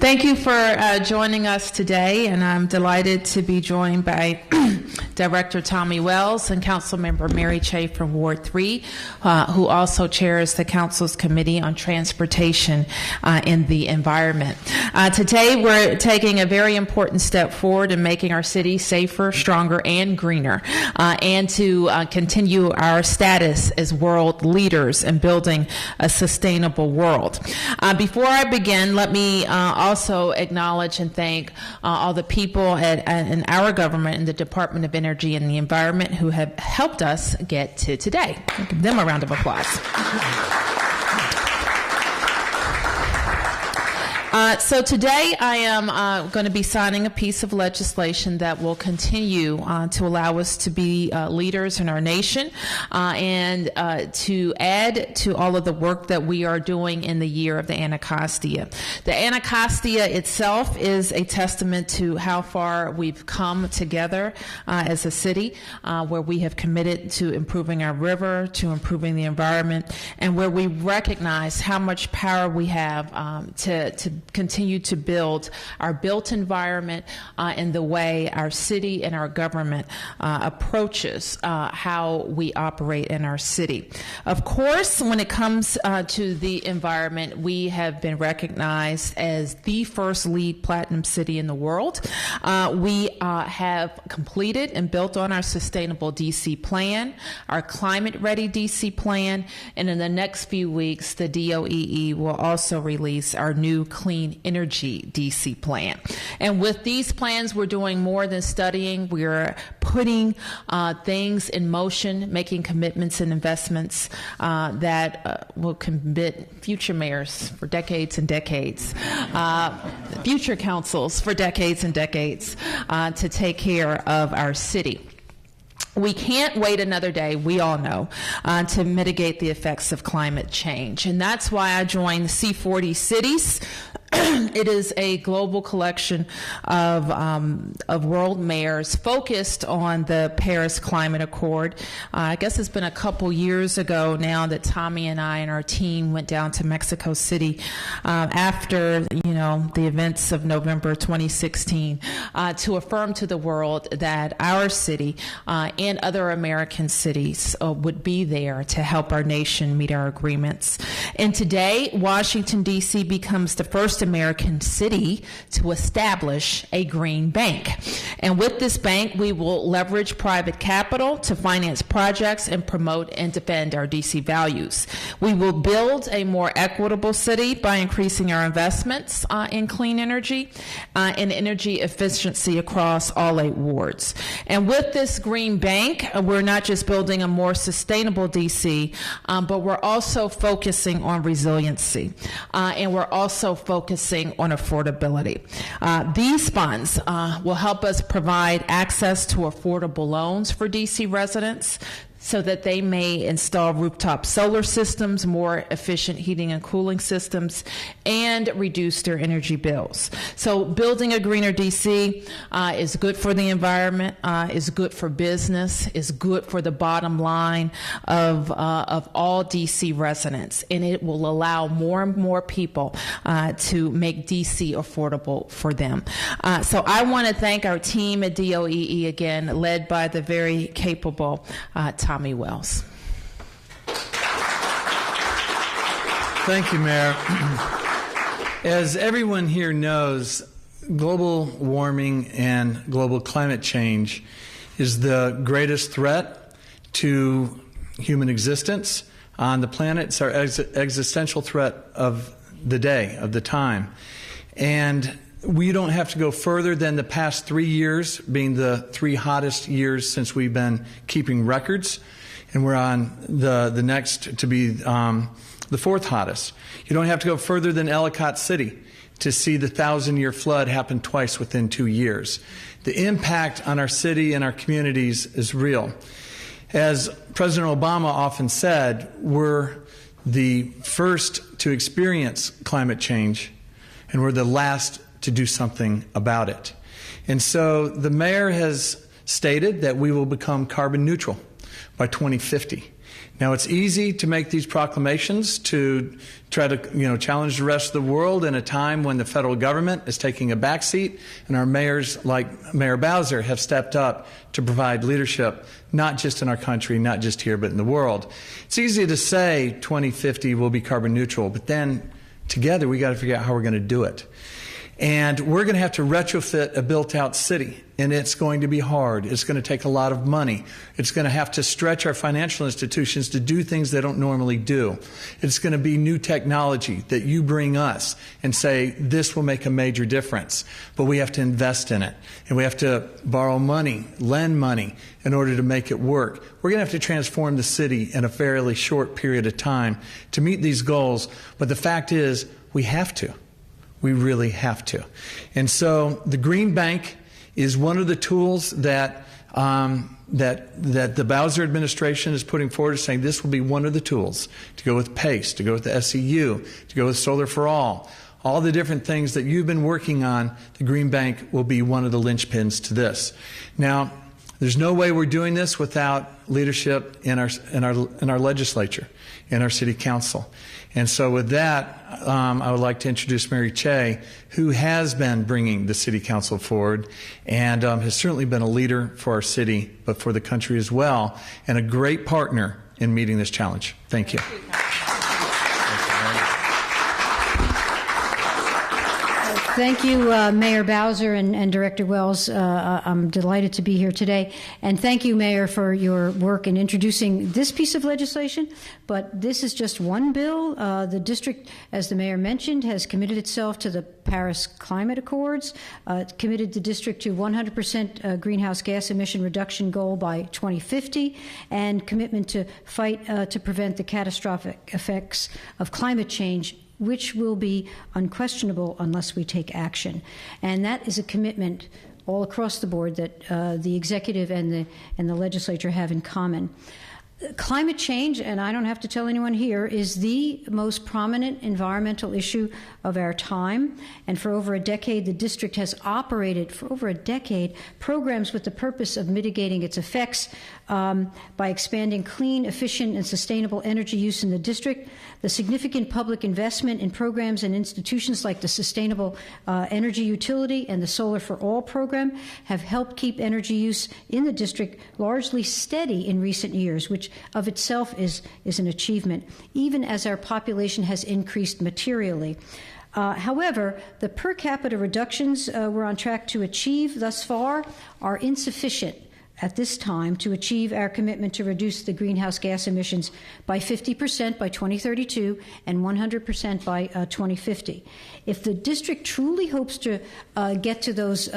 Thank you for joining us today, and I'm delighted to be joined by Director Tommy Wells and Councilmember Mary Chey from Ward 3, who also chairs the Council's Committee on Transportation and the Environment. Today, we're taking a very important step forward in making our city safer, stronger, and greener, and to continue our status as world leaders in building a sustainable world. Before I begin, let me also acknowledge and thank all the people in our government and the Department of Energy and the Environment who have helped us get to today. Give them a round of applause. So today I am going to be signing a piece of legislation that will continue to allow us to be leaders in our nation and to add to all of the work that we are doing in the year of the Anacostia. The Anacostia itself is a testament to how far we've come together as a city, where we have committed to improving our river, to improving the environment, and where we recognize how much power we have to continue to build our built environment and the way our city and our government approaches how we operate in our city. Of course, when it comes to the environment, we have been recognized as the first LEED Platinum city in the world. We have completed and built on our Sustainable DC plan, our Climate Ready DC plan, and in the next few weeks, the DOEE will also release our new Clean Energy DC plan. And with these plans, we're doing more than studying. We're putting things in motion, making commitments and investments that will commit future mayors for decades and decades, future councils for decades and decades to take care of our city. We can't wait another day, we all know, to mitigate the effects of climate change. And that's why I joined C40 Cities. It is a global collection of world mayors focused on the Paris Climate Accord. I guess it's been a couple years ago now that Tommy and I and our team went down to Mexico City after the events of November 2016 to affirm to the world that our city and other American cities would be there to help our nation meet our agreements. And today, Washington, D.C. becomes the first American city to establish a green bank. And with this bank, we will leverage private capital to finance projects and promote and defend our DC values. We will build a more equitable city by increasing our investments in clean energy and energy efficiency across all 8 wards. And with this green bank, we're not just building a more sustainable DC, but we're also focusing on resiliency. And we're also focusing on affordability. These funds will help us provide access to affordable loans for DC residents so that they may install rooftop solar systems, more efficient heating and cooling systems, and reduce their energy bills. So building a greener DC is good for the environment, is good for business, is good for the bottom line of all DC residents, and it will allow more and more people to make DC affordable for them. So I want to thank our team at DOEE again, led by the very capable Tommy Wells. Thank you, Mayor. As everyone here knows, global warming and global climate change is the greatest threat to human existence on the planet. It's our existential threat of the day, of the time. And we don't have to go further than the past 3 years being the 3 hottest years since we've been keeping records. And we're on the next to be the 4th hottest. You don't have to go further than Ellicott City to see the 1,000-year flood happen twice within 2 years. The impact on our city and our communities is real. As President Obama often said, we're the first to experience climate change, and we're the last to do something about it. And so the mayor has stated that we will become carbon neutral by 2050. Now, it's easy to make these proclamations to try to, challenge the rest of the world in a time when the federal government is taking a backseat and our mayors, like Mayor Bowser, have stepped up to provide leadership, not just in our country, not just here, but in the world. It's easy to say 2050 will be carbon neutral, but then together we got to figure out how we're going to do it. And we're going to have to retrofit a built-out city, and it's going to be hard. It's going to take a lot of money. It's going to have to stretch our financial institutions to do things they don't normally do. It's going to be new technology that you bring us and say, this will make a major difference. But we have to invest in it, and we have to borrow money, lend money in order to make it work. We're going to have to transform the city in a fairly short period of time to meet these goals. But the fact is, we have to. We really have to. And so the Green Bank is one of the tools that the Bowser administration is putting forward, saying this will be one of the tools to go with PACE, to go with the SEU, to go with Solar for All the different things that you've been working on. The Green Bank will be one of the linchpins to this. Now, there's no way we're doing this without leadership in our legislature, in our city council. And so with that, I would like to introduce Mary Che, who has been bringing the city council forward and has certainly been a leader for our city, but for the country as well, and a great partner in meeting this challenge. Thank you. Thank you, Mayor Bowser and Director Wells. I'm delighted to be here today. And thank you, Mayor, for your work in introducing this piece of legislation. But this is just one bill. The district, as the Mayor mentioned, has committed itself to the Paris Climate Accords, committed the district to 100% greenhouse gas emission reduction goal by 2050, and commitment to fight to prevent the catastrophic effects of climate change, which will be unquestionable unless we take action. And that is a commitment all across the board that the executive and the legislature have in common. Climate change, and I don't have to tell anyone here, is the most prominent environmental issue of our time. And for over a decade, the district has operated, programs with the purpose of mitigating its effects by expanding clean, efficient, and sustainable energy use in the district. The significant public investment in programs and institutions like the Sustainable Energy Utility and the Solar for All program have helped keep energy use in the district largely steady in recent years, which of itself is an achievement, even as our population has increased materially. However, the per capita reductions we're on track to achieve thus far are insufficient at this time to achieve our commitment to reduce the greenhouse gas emissions by 50% by 2032 and 100% by 2050. If the district truly hopes to get to those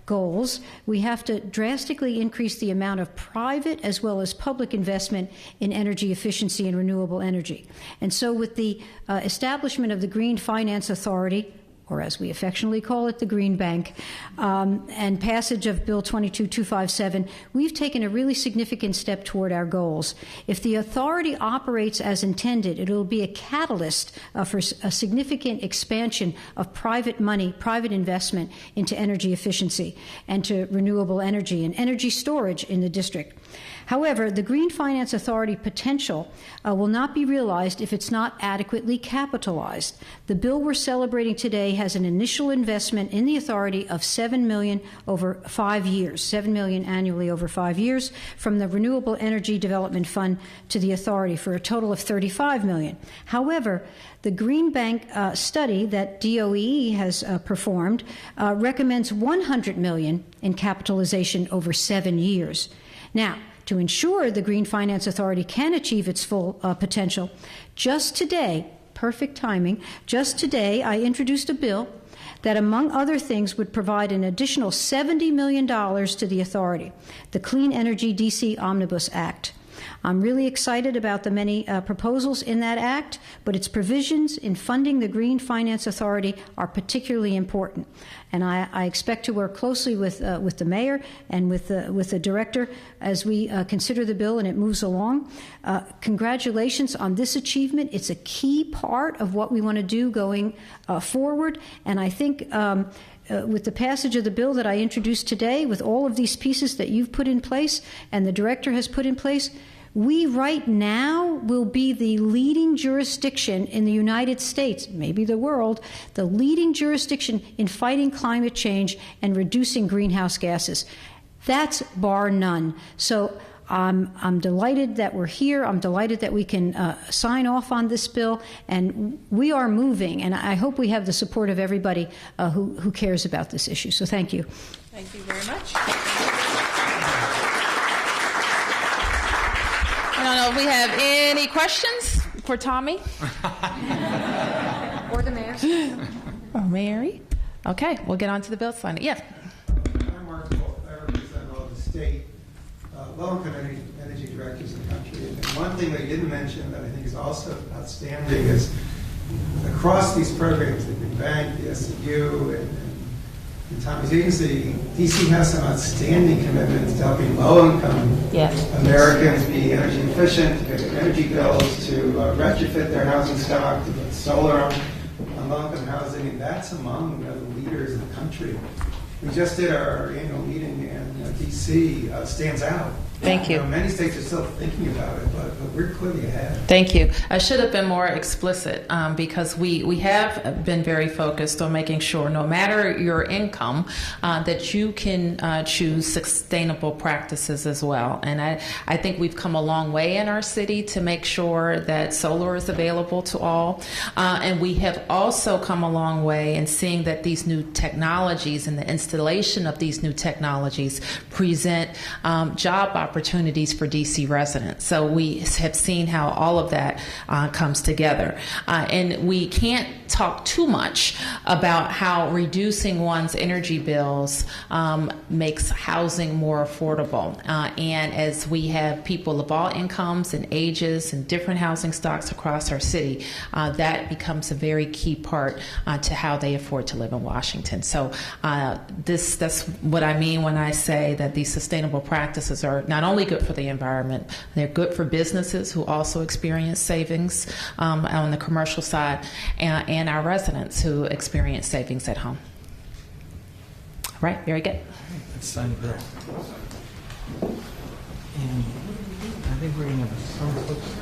goals, we have to drastically increase the amount of private as well as public investment in energy efficiency and renewable energy. And so with the establishment of the Green Finance Authority, or as we affectionately call it, the Green Bank, and passage of Bill 22257, we've taken a really significant step toward our goals. If the authority operates as intended, it will be a catalyst for a significant expansion of private money, private investment into energy efficiency and to renewable energy and energy storage in the district. However, the Green Finance Authority potential will not be realized if it's not adequately capitalized. The bill we're celebrating today has an initial investment in the authority of $7 million over 5 years, $7 million annually over 5 years, from the Renewable Energy Development Fund to the authority for a total of $35 million. However, the Green Bank study that DOE has performed recommends $100 million in capitalization over 7 years. Now, to ensure the Green Finance Authority can achieve its full potential, just today, perfect timing, just today I introduced a bill that, among other things, would provide an additional $70 million to the authority, the Clean Energy DC Omnibus Act. I'm really excited about the many proposals in that act, but its provisions in funding the Green Finance Authority are particularly important. And I expect to work closely with the mayor and with the director as we consider the bill and it moves along. Congratulations on this achievement. It's a key part of what we want to do going forward. And I think with the passage of the bill that I introduced today, with all of these pieces that you've put in place and the director has put in place, We right now will be the leading jurisdiction in the United States, maybe the world, the leading jurisdiction in fighting climate change and reducing greenhouse gases. That's bar none. So I'm delighted that we're here. I'm delighted that we can sign off on this bill, and we are moving. And I hope we have the support of everybody who cares about this issue. So thank you. Thank you very much. I don't know if we have any questions for Tommy Or the mayor. or Mary. Okay, we'll get on to the bill signing. Yes. I'm Mark Wolf. I represent all the state low-income energy directors in the country. And one thing that you didn't mention that I think is also outstanding is across these programs, the Big Bank, the SEU, and Tommy's agency, DC has some outstanding commitments to helping low-income Americans be energy efficient, to pay their energy bills, to retrofit their housing stock, to put solar on low-income housing, and that's among the leaders in the country. We just did our annual meeting, and DC stands out. Thank you. Many states are still thinking about it, but we're clearly ahead. Thank you. I should have been more explicit because we have been very focused on making sure no matter your income that you can choose sustainable practices as well. And I think we've come a long way in our city to make sure that solar is available to all. And we have also come a long way in seeing that these new technologies and the installation of these new technologies present job opportunities for DC residents. So we have seen how all of that comes together. And we can't talk too much about how reducing one's energy bills makes housing more affordable. And as we have people of all incomes and ages and different housing stocks across our city, that becomes a very key part to how they afford to live in Washington. So that's what I mean when I say that these sustainable practices are not only good for the environment, they're good for businesses who also experience savings on the commercial side, and our residents who experience savings at home. All right, very good. Let's sign the bill. And I think we're going to have some folks.